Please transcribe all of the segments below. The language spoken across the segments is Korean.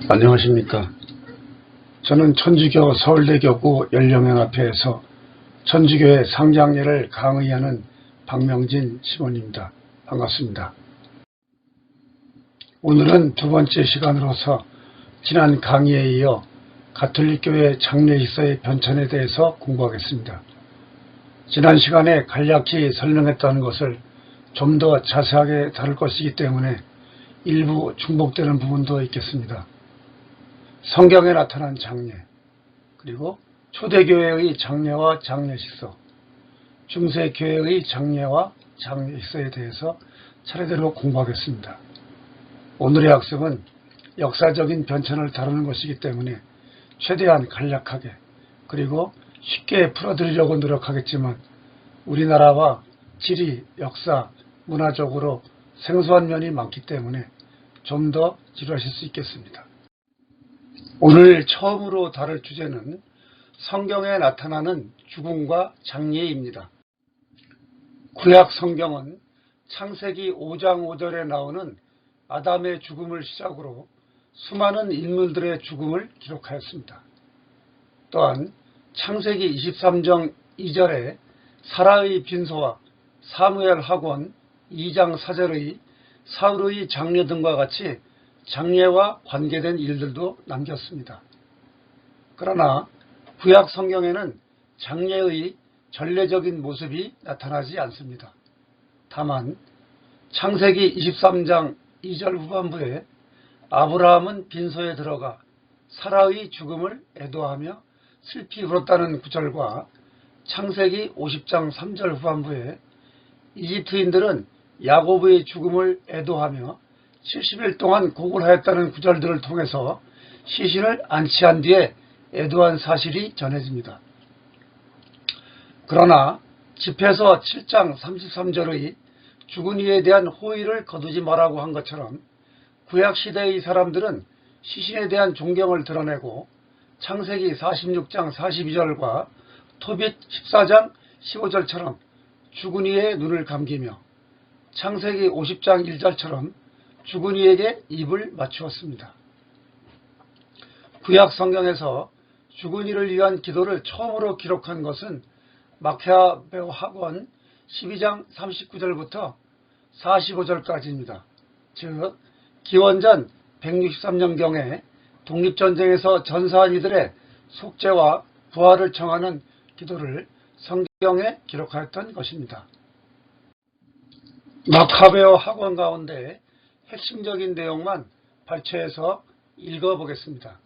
안녕하십니까. 저는 천주교 서울대교구 연령연합회에서 천주교의 상장례를 강의하는 박명진 시몬입니다. 반갑습니다. 오늘은 두 번째 시간으로서 지난 강의에 이어 가톨릭교회 장례식사의 변천에 대해서 공부하겠습니다. 지난 시간에 간략히 설명했던 것을 좀 더 자세하게 다룰 것이기 때문에 일부 중복되는 부분도 있겠습니다. 성경에 나타난 장례, 그리고 초대교회의 장례와 장례식서, 중세교회의 장례와 장례식서에 대해서 차례대로 공부하겠습니다. 오늘의 학습은 역사적인 변천을 다루는 것이기 때문에 최대한 간략하게 그리고 쉽게 풀어드리려고 노력하겠지만 우리나라와 지리, 역사, 문화적으로 생소한 면이 많기 때문에 좀 더 지루하실 수 있겠습니다. 오늘 처음으로 다룰 주제는 성경에 나타나는 죽음과 장례입니다. 구약 성경은 창세기 5장 5절에 나오는 아담의 죽음을 시작으로 수많은 인물들의 죽음을 기록하였습니다. 또한 창세기 23장 2절에 사라의 빈소와 사무엘 학원 2장 4절의 사울의 장례 등과 같이 장례와 관계된 일들도 남겼습니다. 그러나 구약 성경에는 장례의 전례적인 모습이 나타나지 않습니다. 다만 창세기 23장 2절 후반부에 아브라함은 빈소에 들어가 사라의 죽음을 애도하며 슬피 울었다는 구절과 창세기 50장 3절 후반부에 이집트인들은 야곱의 죽음을 애도하며 70일 동안 고군하였다는 구절들을 통해서 시신을 안치한 뒤에 애도한 사실이 전해집니다. 그러나 집회서 7장 33절의 죽은 이에 대한 호의를 거두지 말라고 한 것처럼 구약시대의 사람들은 시신에 대한 존경을 드러내고 창세기 46장 42절과 토빗 14장 15절처럼 죽은 이의 눈을 감기며 창세기 50장 1절처럼 죽은 이에게 입을 맞추었습니다. 구약 성경에서 죽은 이를 위한 기도를 처음으로 기록한 것은 마카베오 학원 12장 39절부터 45절까지입니다. 즉 기원전 163년경에 독립전쟁에서 전사한 이들의 속죄와 부활을 청하는 기도를 성경에 기록하였던 것입니다. 마카베오 학원 가운데 핵심적인 내용만 발췌해서 읽어보겠습니다.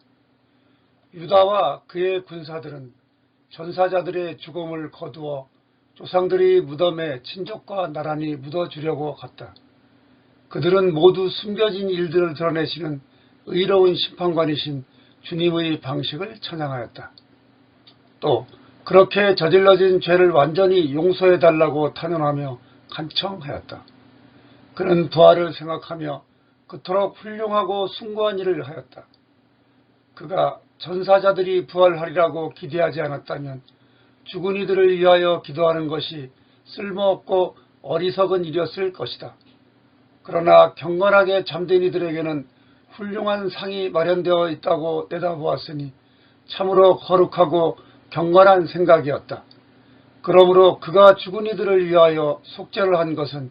유다와 그의 군사들은 전사자들의 죽음을 거두어 조상들의 무덤에 친족과 나란히 묻어주려고 갔다. 그들은 모두 숨겨진 일들을 드러내시는 의로운 심판관이신 주님의 방식을 찬양하였다. 또 그렇게 저질러진 죄를 완전히 용서해달라고 탄원하며 간청하였다. 그는 부활을 생각하며 그토록 훌륭하고 숭고한 일을 하였다. 그가 전사자들이 부활하리라고 기대하지 않았다면 죽은 이들을 위하여 기도하는 것이 쓸모없고 어리석은 일이었을 것이다. 그러나 경건하게 잠든 이들에게는 훌륭한 상이 마련되어 있다고 내다보았으니 참으로 거룩하고 경건한 생각이었다. 그러므로 그가 죽은 이들을 위하여 속죄를 한 것은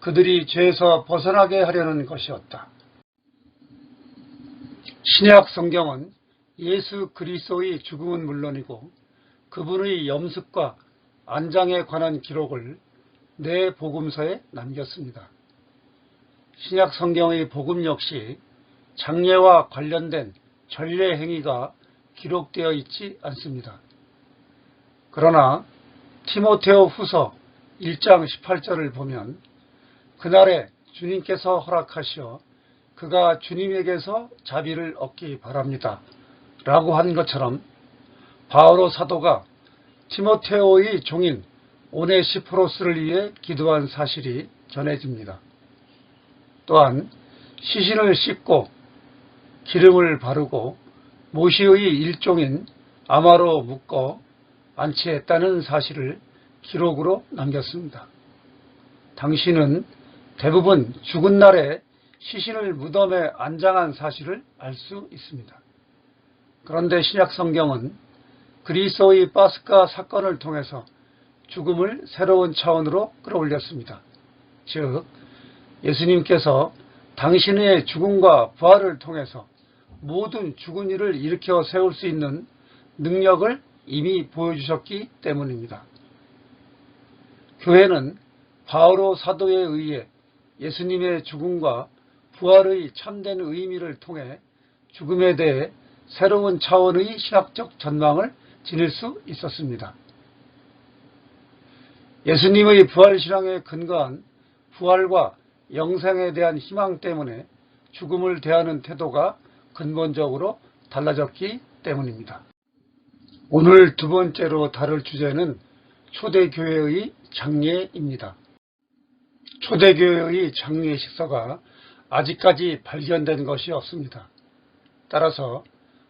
그들이 죄에서 벗어나게 하려는 것이었다. 신약 성경은 예수 그리스도의 죽음은 물론이고 그분의 염습과 안장에 관한 기록을 네 복음서에 남겼습니다. 신약 성경의 복음 역시 장례와 관련된 전례 행위가 기록되어 있지 않습니다. 그러나 디모데오 후서 1장 18절을 보면 그날에 주님께서 허락하시어 그가 주님에게서 자비를 얻기 바랍니다 라고 한 것처럼 바오로 사도가 디모데오의 종인 오네시포로스를 위해 기도한 사실이 전해집니다. 또한 시신을 씻고 기름을 바르고 모시의 일종인 아마로 묶어 안치했다는 사실을 기록으로 남겼습니다. 당시는 대부분 죽은 날에 시신을 무덤에 안장한 사실을 알 수 있습니다. 그런데 신약 성경은 그리스도의 파스카 사건을 통해서 죽음을 새로운 차원으로 끌어올렸습니다. 즉, 예수님께서 당신의 죽음과 부활을 통해서 모든 죽은 이를 일으켜 세울 수 있는 능력을 이미 보여주셨기 때문입니다. 교회는 바오로 사도에 의해 예수님의 죽음과 부활의 참된 의미를 통해 죽음에 대해 새로운 차원의 신학적 전망을 지닐 수 있었습니다. 예수님의 부활신앙에 근거한 부활과 영생에 대한 희망 때문에 죽음을 대하는 태도가 근본적으로 달라졌기 때문입니다. 오늘 두 번째로 다룰 주제는 초대교회의 장례입니다. 초대교회의 장례 식서가 아직까지 발견된 것이 없습니다. 따라서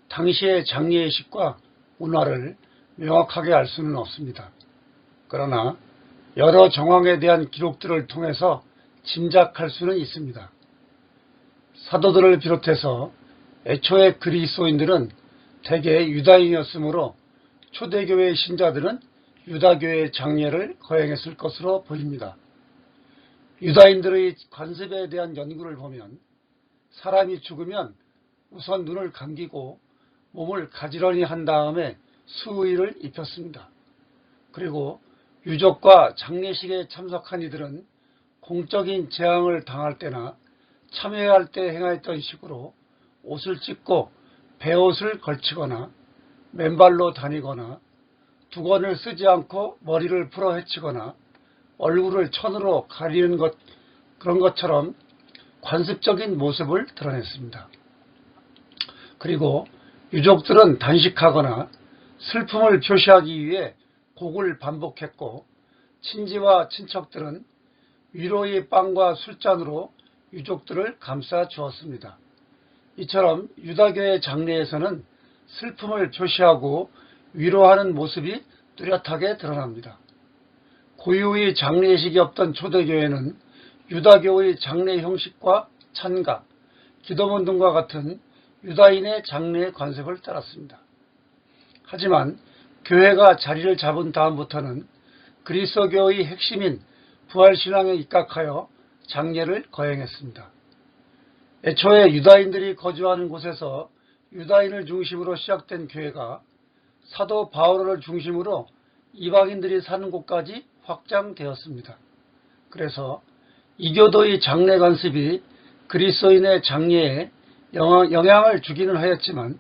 당시의 장례의식과 문화를 명확하게 알 수는 없습니다. 그러나 여러 정황에 대한 기록들을 통해서 짐작할 수는 있습니다. 사도들을 비롯해서 애초에 그리스도인들은 대개 유다인이었으므로 초대교회 신자들은 유다교의 장례를 거행했을 것으로 보입니다. 유다인들의 관습에 대한 연구를 보면 사람이 죽으면 우선 눈을 감기고 몸을 가지런히 한 다음에 수의를 입혔습니다. 그리고 유족과 장례식에 참석한 이들은 공적인 재앙을 당할 때나 참여할 때 행하였던 식으로 옷을 찢고 베옷을 걸치거나 맨발로 다니거나 두건을 쓰지 않고 머리를 풀어 헤치거나 얼굴을 천으로 가리는 그런 것처럼 관습적인 모습을 드러냈습니다. 그리고 유족들은 단식하거나 슬픔을 표시하기 위해 곡을 반복했고 친지와 친척들은 위로의 빵과 술잔으로 유족들을 감싸 주었습니다. 이처럼 유다교의 장례에서는 슬픔을 표시하고 위로하는 모습이 뚜렷하게 드러납니다. 고유의 장례식이 없던 초대교회는 유다교의 장례 형식과 찬가, 기도문 등과 같은 유다인의 장례 관습을 따랐습니다. 하지만 교회가 자리를 잡은 다음부터는 그리스도교의 핵심인 부활신앙에 입각하여 장례를 거행했습니다. 애초에 유다인들이 거주하는 곳에서 유다인을 중심으로 시작된 교회가 사도 바오로를 중심으로 이방인들이 사는 곳까지 확장되었습니다. 그래서 이교도의 장례 관습이 그리스도인의 장례에 영향을 주기는 하였지만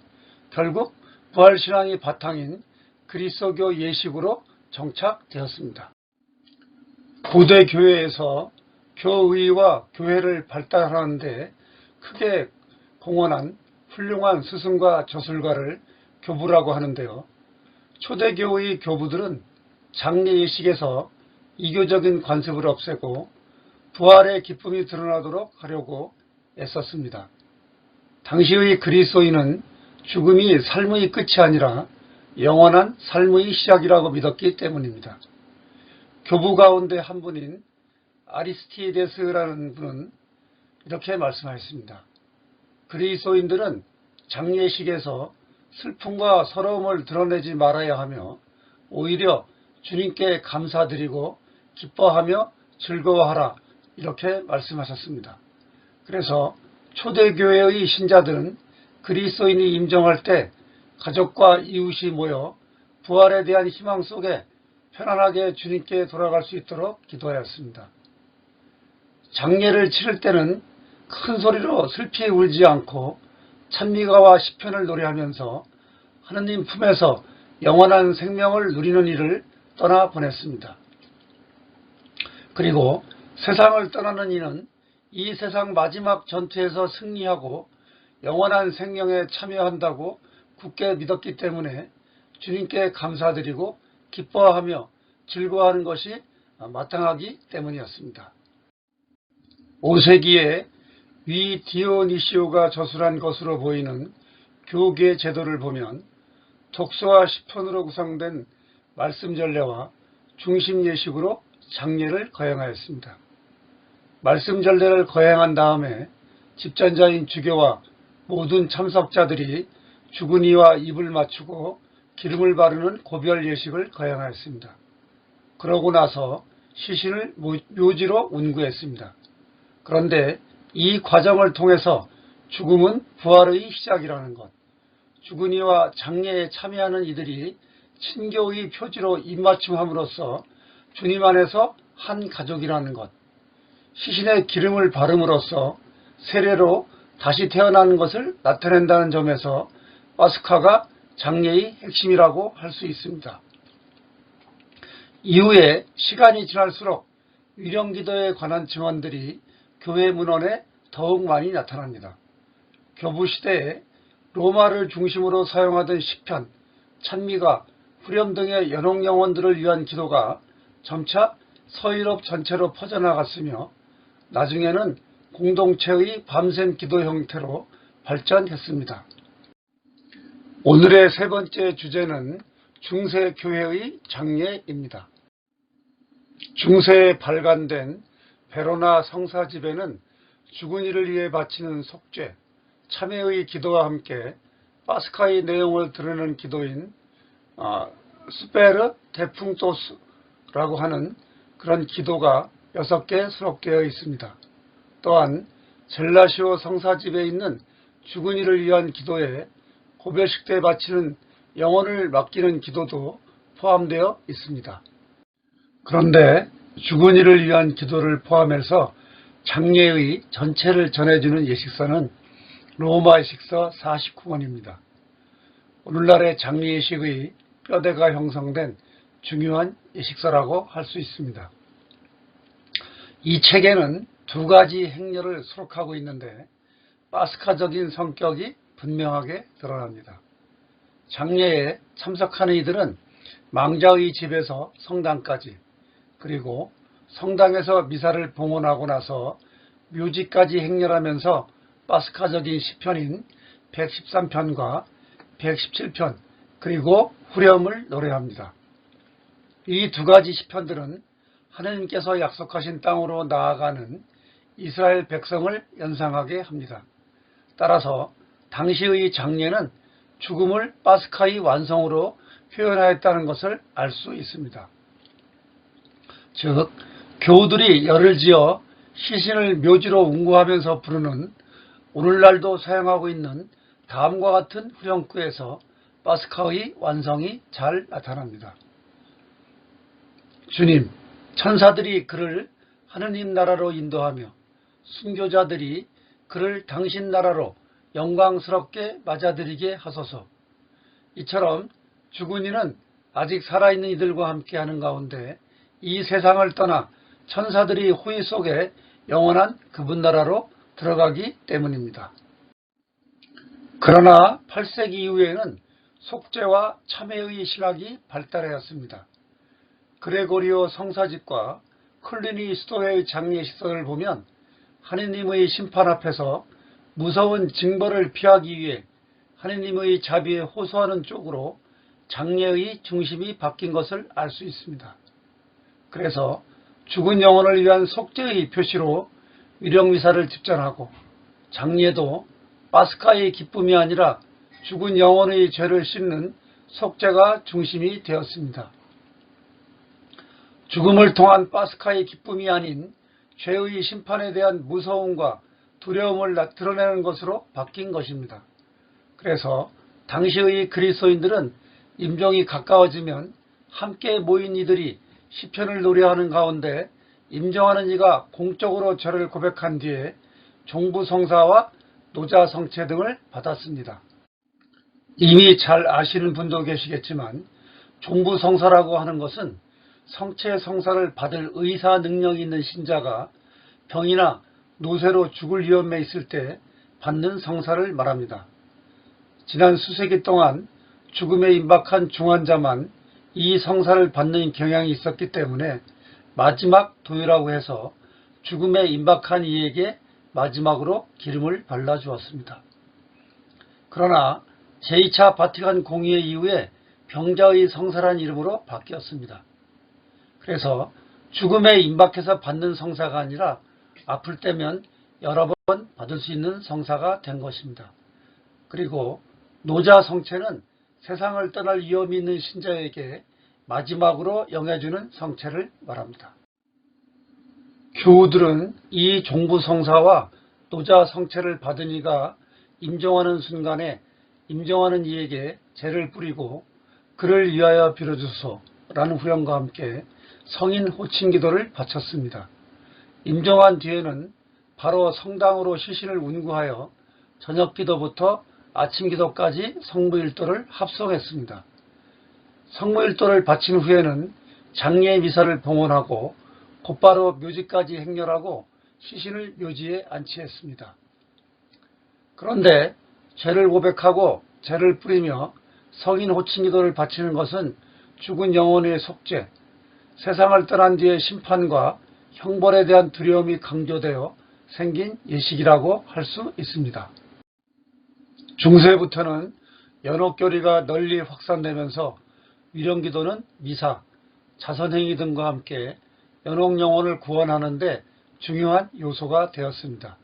결국 부활신앙이 바탕인 그리스도교 예식으로 정착되었습니다. 고대 교회에서 교의와 교회를 발달하는 데 크게 공헌한 훌륭한 스승과 저술가를 교부라고 하는데요. 초대교의 교부들은 장례 예식에서 이교적인 관습을 없애고 부활의 기쁨이 드러나도록 하려고 애썼습니다. 당시의 그리스도인은 죽음이 삶의 끝이 아니라 영원한 삶의 시작이라고 믿었기 때문입니다. 교부 가운데 한 분인 아리스티데스라는 분은 이렇게 말씀하였습니다. 그리스도인들은 장례식에서 슬픔과 서러움을 드러내지 말아야 하며 오히려 주님께 감사드리고 기뻐하며 즐거워하라, 이렇게 말씀하셨습니다. 그래서 초대교회의 신자들은 그리스도인이 임종할 때 가족과 이웃이 모여 부활에 대한 희망 속에 편안하게 주님께 돌아갈 수 있도록 기도하였습니다. 장례를 치를 때는 큰 소리로 슬피 울지 않고 찬미가와 시편을 노래하면서 하느님 품에서 영원한 생명을 누리는 일을 떠나보냈습니다. 그리고 세상을 떠나는 이는 이 세상 마지막 전투에서 승리하고 영원한 생명에 참여한다고 굳게 믿었기 때문에 주님께 감사드리고 기뻐하며 즐거워하는 것이 마땅하기 때문이었습니다. 5세기에 위 디오니시오가 저술한 것으로 보이는 교계 제도를 보면 독서와 시편으로 구성된 말씀전례와 중심예식으로 장례를 거행하였습니다. 말씀전례를 거행한 다음에 집전자인 주교와 모든 참석자들이 죽은 이와 입을 맞추고 기름을 바르는 고별 예식을 거행하였습니다. 그러고 나서 시신을 묘지로 운구했습니다. 그런데 이 과정을 통해서 죽음은 부활의 시작이라는 것, 죽은 이와 장례에 참여하는 이들이 친교의 표지로 입맞춤함으로써 주님 안에서 한 가족이라는 것, 시신에 기름을 바름으로써 세례로 다시 태어나는 것을 나타낸다는 점에서 파스카가 장례의 핵심이라고 할 수 있습니다. 이후에 시간이 지날수록 위령기도에 관한 증언들이 교회 문헌에 더욱 많이 나타납니다. 교부시대에 로마를 중심으로 사용하던 시편, 찬미가, 후렴 등의 연옥 영혼들을 위한 기도가 점차 서유럽 전체로 퍼져나갔으며 나중에는 공동체의 밤샘 기도 형태로 발전했습니다. 오늘의 세 번째 주제는 중세교회의 장례입니다. 중세에 발간된 베로나 성사집에는 죽은 이를 위해 바치는 속죄, 참회의 기도와 함께 파스카의 내용을 드러내는 기도인 스페르 데풍토스라고 하는 그런 기도가 6개 수록되어 있습니다. 또한 젤라시오 성사집에 있는 죽은 이를 위한 기도에 고별식 때 바치는 영혼을 맡기는 기도도 포함되어 있습니다. 그런데 죽은 이를 위한 기도를 포함해서 장례의 전체를 전해주는 예식서는 로마 예식서 49권입니다. 오늘날의 장례 예식의 뼈대가 형성된 중요한 예식서라고 할 수 있습니다. 이 책에는 두 가지 행렬을 수록하고 있는데 파스카적인 성격이 분명하게 드러납니다. 장례에 참석하는 이들은 망자의 집에서 성당까지, 그리고 성당에서 미사를 봉헌하고 나서 묘지까지 행렬하면서 파스카적인 시편인 113편과 117편 그리고 후렴을 노래합니다. 이 두 가지 시편들은 하나님께서 약속하신 땅으로 나아가는 이스라엘 백성을 연상하게 합니다. 따라서 당시의 장례는 죽음을 파스카의 완성으로 표현하였다는 것을 알 수 있습니다. 즉, 교우들이 열을 지어 시신을 묘지로 운구하면서 부르는 오늘날도 사용하고 있는 다음과 같은 후렴구에서 파스카의 완성이 잘 나타납니다. 주님, 천사들이 그를 하느님 나라로 인도하며 순교자들이 그를 당신 나라로 영광스럽게 맞아들이게 하소서. 이처럼 죽은 이는 아직 살아있는 이들과 함께하는 가운데 이 세상을 떠나 천사들이 호의 속에 영원한 그분 나라로 들어가기 때문입니다. 그러나 8세기 이후에는 속죄와 참회의 신학이 발달하였습니다. 그레고리오 성사집과 클리니 스토해의 장례식서를 보면 하느님의 심판 앞에서 무서운 징벌을 피하기 위해 하느님의 자비에 호소하는 쪽으로 장례의 중심이 바뀐 것을 알 수 있습니다. 그래서 죽은 영혼을 위한 속죄의 표시로 위령미사를 집전하고 장례도 파스카의 기쁨이 아니라 죽은 영혼의 죄를 씻는 속죄가 중심이 되었습니다. 죽음을 통한 파스카의 기쁨이 아닌 죄의 심판에 대한 무서움과 두려움을 드러내는 것으로 바뀐 것입니다. 그래서 당시의 그리스도인들은 임종이 가까워지면 함께 모인 이들이 시편을 노래하는 가운데 임종하는 이가 공적으로 죄를 고백한 뒤에 종부성사와 노자성체 등을 받았습니다. 이미 잘 아시는 분도 계시겠지만 종부성사라고 하는 것은 성체성사를 받을 의사 능력이 있는 신자가 병이나 노쇠로 죽을 위험에 있을 때 받는 성사를 말합니다. 지난 수세기 동안 죽음에 임박한 중환자만 이 성사를 받는 경향이 있었기 때문에 마지막 도유라고 해서 죽음에 임박한 이에게 마지막으로 기름을 발라주었습니다. 그러나 제2차 바티칸 공의회 이후에 병자의 성사란 이름으로 바뀌었습니다. 그래서 죽음에 임박해서 받는 성사가 아니라 아플 때면 여러 번 받는 받을 수 있는 성사가 된 것입니다. 그리고 노자 성체는 세상을 떠날 위험이 있는 신자에게 마지막으로 영해주는 성체를 말합니다. 교우들은 이 종부 성사와 노자 성체를 받은 이가 임종하는 순간에 임종하는 이에게 제를 뿌리고 그를 위하여 빌어주소라는 후렴과 함께 성인 호칭 기도를 바쳤습니다. 임종한 뒤에는 바로 성당으로 시신을 운구하여 저녁 기도부터 아침 기도까지 성무일도를 합성했습니다. 성무일도를 바친 후에는 장례 미사를 봉헌하고 곧바로 묘지까지 행렬하고 시신을 묘지에 안치했습니다. 그런데 죄를 고백하고 제를 뿌리며 성인 호칭 기도를 바치는 것은 죽은 영혼의 속죄, 세상을 떠난 뒤의 심판과 형벌에 대한 두려움이 강조되어 생긴 예식이라고 할 수 있습니다. 중세부터는 연옥교리가 널리 확산되면서 위령기도는 미사, 자선행위 등과 함께 연옥 영혼을 구원하는 데 중요한 요소가 되었습니다.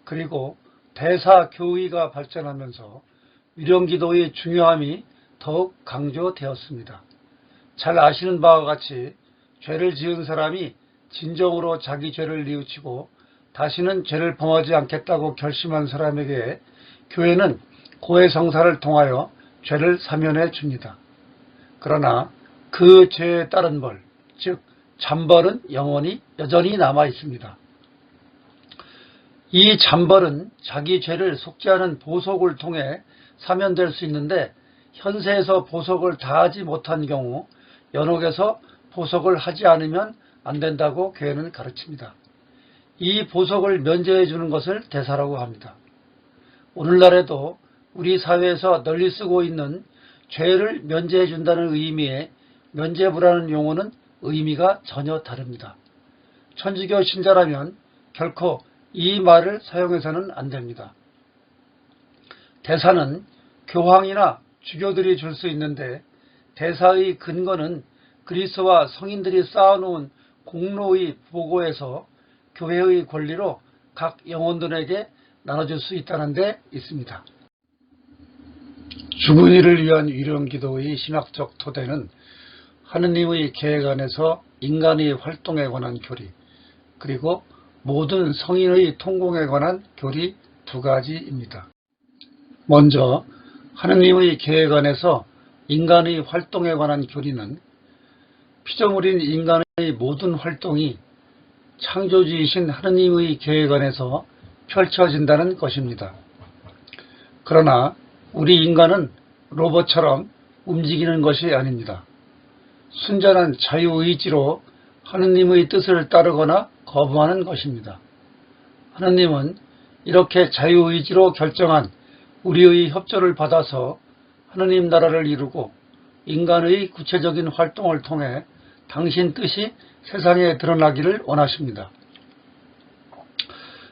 그리고 대사교의가 발전하면서 위령기도의 중요함이 더욱 강조되었습니다. 잘 아시는 바와 같이 죄를 지은 사람이 진정으로 자기 죄를 뉘우치고 다시는 죄를 범하지 않겠다고 결심한 사람에게 교회는 고해성사를 통하여 죄를 사면해 줍니다. 그러나 그 죄에 따른 벌, 즉 잠벌은 영원히 여전히 남아 있습니다. 이 잠벌은 자기 죄를 속죄하는 보속을 통해 사면될 수 있는데 현세에서 보속을 다하지 못한 경우 연옥에서 보속을 하지 않으면 안 된다고 교회는 가르칩니다. 이 보속을 면제해 주는 것을 대사라고 합니다. 오늘날에도 우리 사회에서 널리 쓰고 있는 죄를 면제해 준다는 의미의 면제부라는 용어는 의미가 전혀 다릅니다. 천주교 신자라면 결코 이 말을 사용해서는 안 됩니다. 대사는 교황이나 주교들이 줄 수 있는데 대사의 근거는 그리스도와 성인들이 쌓아놓은 공로의 보고에서 교회의 권리로 각 영혼들에게 나눠줄 수 있다는 데 있습니다. 죽은 이를 위한 위령기도의 신학적 토대는 하느님의 계획 안에서 인간의 활동에 관한 교리, 그리고 모든 성인의 통공에 관한 교리 두 가지입니다. 먼저 하느님의 계획 안에서 인간의 활동에 관한 교리는 피조물인 인간의 모든 활동이 창조주이신 하느님의 계획 안에서 펼쳐진다는 것입니다. 그러나 우리 인간은 로봇처럼 움직이는 것이 아닙니다. 순전한 자유의지로 하느님의 뜻을 따르거나 거부하는 것입니다. 하느님은 이렇게 자유의지로 결정한 우리의 협조를 받아서 하느님 나라를 이루고 인간의 구체적인 활동을 통해 당신 뜻이 세상에 드러나기를 원하십니다.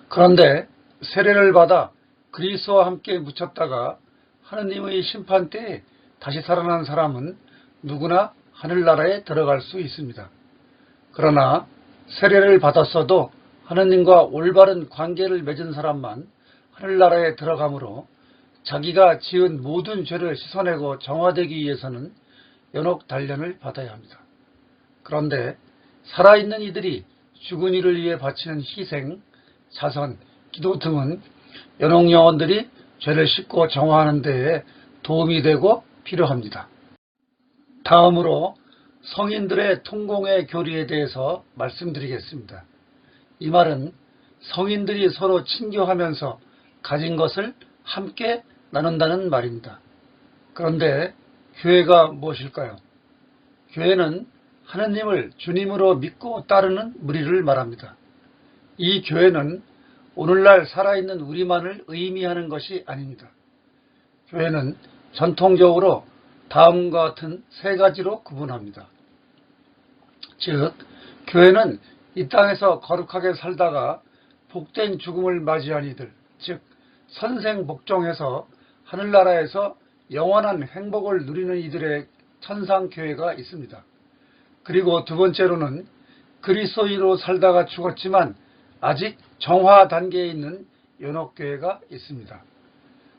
그런데 세례를 받아 그리스도와 함께 묻혔다가 하느님의 심판 때에 다시 살아난 사람은 누구나 하늘나라에 들어갈 수 있습니다. 그러나 세례를 받았어도 하느님과 올바른 관계를 맺은 사람만 하늘나라에 들어가므로 자기가 지은 모든 죄를 씻어내고 정화되기 위해서는 연옥 단련을 받아야 합니다. 그런데 살아있는 이들이 죽은 이를 위해 바치는 희생, 자선, 기도 등은 연옥 영혼들이 죄를 씻고 정화하는 데에 도움이 되고 필요합니다. 다음으로 성인들의 통공의 교리에 대해서 말씀드리겠습니다. 이 말은 성인들이 서로 친교하면서 가진 것을 함께 나눈다는 말입니다. 그런데 교회가 무엇일까요? 교회는 하느님을 주님으로 믿고 따르는 무리를 말합니다. 이 교회는 오늘날 살아있는 우리만을 의미하는 것이 아닙니다. 교회는 전통적으로 다음과 같은 세 가지로 구분합니다. 즉, 교회는 이 땅에서 거룩하게 살다가 복된 죽음을 맞이한 이들, 즉 선생복종해서 하늘나라에서 영원한 행복을 누리는 이들의 천상교회가 있습니다. 그리고 두 번째로는 그리스도인으로 살다가 죽었지만 아직 정화 단계에 있는 연옥교회가 있습니다.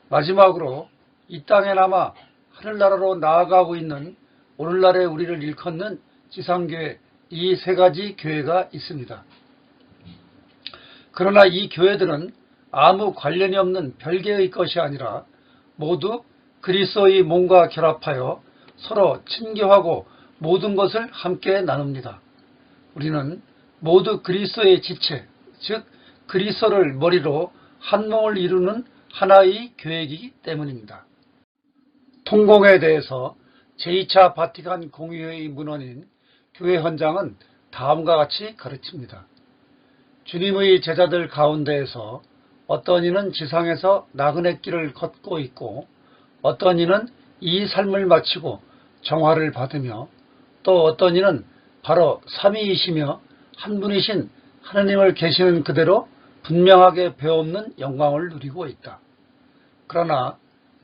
마지막으로 이 땅에 남아 하늘나라로 나아가고 있는 오늘날의 우리를 일컫는 지상교회, 이 세 가지 교회가 있습니다. 그러나 이 교회들은 아무 관련이 없는 별개의 것이 아니라 모두 그리스도의 몸과 결합하여 서로 친교하고 모든 것을 함께 나눕니다. 우리는 모두 그리스도의 지체, 즉 그리스도를 머리로 한 몸을 이루는 하나의 교회이기 때문입니다. 통공에 대해서 제2차 바티칸 공의회의 문헌인 교회 헌장은 다음과 같이 가르칩니다. 주님의 제자들 가운데에서 어떤 이는 지상에서 나그네 길을 걷고 있고 어떤 이는 이 삶을 마치고 정화를 받으며 또 어떤 이는 바로 삼위이시며 한 분이신 하느님을 계시는 그대로 분명하게 배없는 영광을 누리고 있다. 그러나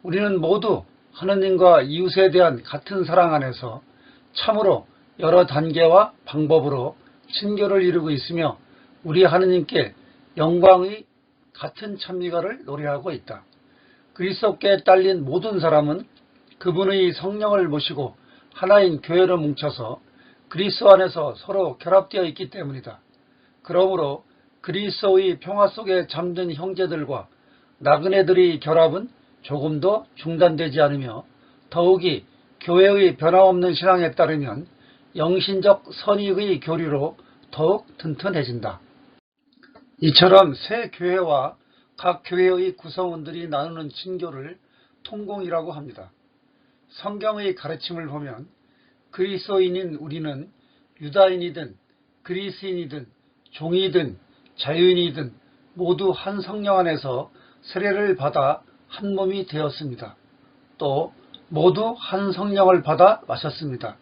우리는 모두 하느님과 이웃에 대한 같은 사랑 안에서 참으로 여러 단계와 방법으로 친교를 이루고 있으며 우리 하느님께 영광의 같은 찬미가를 노래하고 있다. 그리스도께 딸린 모든 사람은 그분의 성령을 모시고 하나인 교회로 뭉쳐서 그리스도 안에서 서로 결합되어 있기 때문이다. 그러므로 그리스도의 평화 속에 잠든 형제들과 나그네들의 결합은 조금도 중단되지 않으며 더욱이 교회의 변함없는 신앙에 따르면 영신적 선익의 교류로 더욱 튼튼해진다. 이처럼 새 교회와 각 교회의 구성원들이 나누는 친교를 통공이라고 합니다. 성경의 가르침을 보면 그리스도인인 우리는 유다인이든 그리스인이든 종이든 자유인이든 모두 한 성령 안에서 세례를 받아 한 몸이 되었습니다. 또 모두 한 성령을 받아 마셨습니다.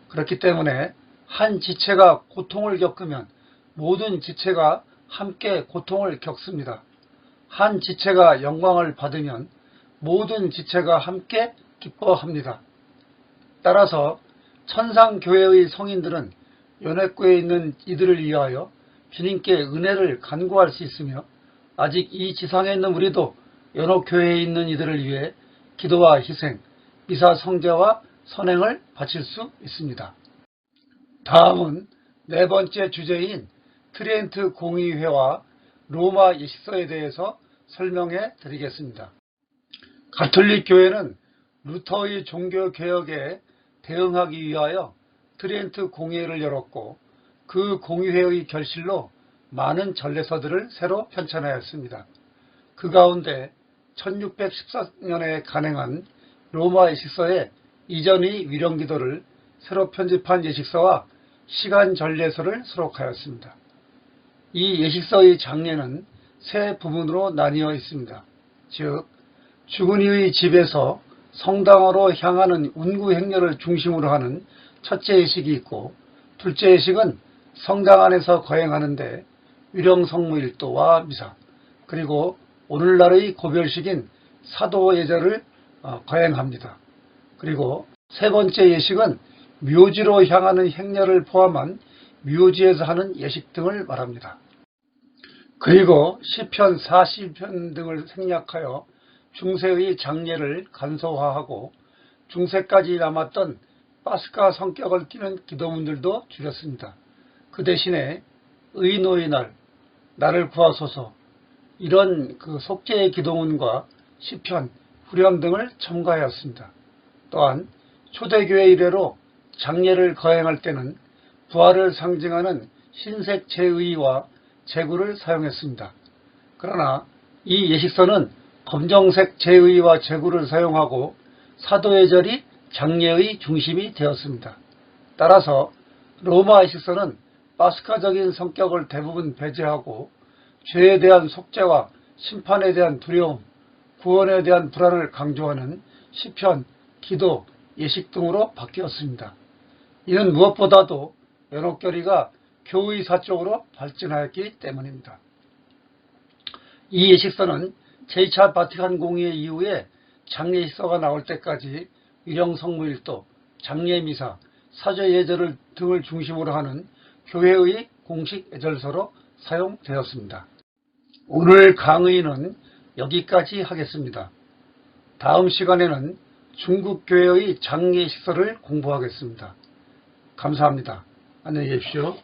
그렇기 때문에 한 지체가 고통을 겪으면 모든 지체가 함께 고통을 겪습니다. 한 지체가 영광을 받으면 모든 지체가 함께 기뻐합니다. 따라서 천상교회의 성인들은 연회교회에 있는 이들을 위하여 주님께 은혜를 간구할 수 있으며 아직 이 지상에 있는 우리도 연옥교회에 있는 이들을 위해 기도와 희생, 미사 성제와 선행을 바칠 수 있습니다. 다음은 네 번째 주제인 트리엔트 공의회와 로마 예식서에 대해서 설명해 드리겠습니다. 가톨릭 교회는 루터의 종교개혁에 대응하기 위하여 트리엔트 공의회를 열었고 그 공의회의 결실로 많은 전례서들을 새로 편찬하였습니다. 그 가운데 1614년에 간행한 로마 예식서의 이전의 위령기도를 새로 편집한 예식서와 시간 전례서를 수록하였습니다. 이 예식서의 장례는 세 부분으로 나뉘어 있습니다. 즉 죽은 이의 집에서 성당으로 향하는 운구 행렬을 중심으로 하는 첫째 예식이 있고 둘째 예식은 성당 안에서 거행하는데 위령성무일도와 미사 그리고 오늘날의 고별식인 사도예절을 거행합니다. 그리고 세 번째 예식은 묘지로 향하는 행렬을 포함한 묘지에서 하는 예식 등을 말합니다. 그리고 시편 40편 등을 생략하여 중세의 장례를 간소화하고 중세까지 남았던 파스카 성격을 띠는 기도문들도 줄였습니다. 그 대신에 의노의 날, 나를 구하소서 이런 속죄의 기도문과 시편, 후렴 등을 첨가하였습니다. 또한 초대교회 이래로 장례를 거행할 때는 부활을 상징하는 흰색 제의와 제구를 사용했습니다. 그러나 이 예식서는 검정색 제의와 제구를 사용하고 사도예절이 장례의 중심이 되었습니다. 따라서 로마 예식서는 파스카적인 성격을 대부분 배제하고 죄에 대한 속죄와 심판에 대한 두려움, 구원에 대한 불안을 강조하는 시편, 기도, 예식 등으로 바뀌었습니다. 이는 무엇보다도 연옥교리가 교의사 쪽으로 발전하였기 때문입니다. 이 예식서는 제2차 바티칸 공의회 이후에 장례식서가 나올 때까지 위령성무일도, 장례미사, 사죄예절 등을 중심으로 하는 교회의 공식 예절서로 사용되었습니다. 오늘 강의는 여기까지 하겠습니다. 다음 시간에는 중국교회의 장례식서를 공부하겠습니다. 감사합니다. 안녕히 계십시오.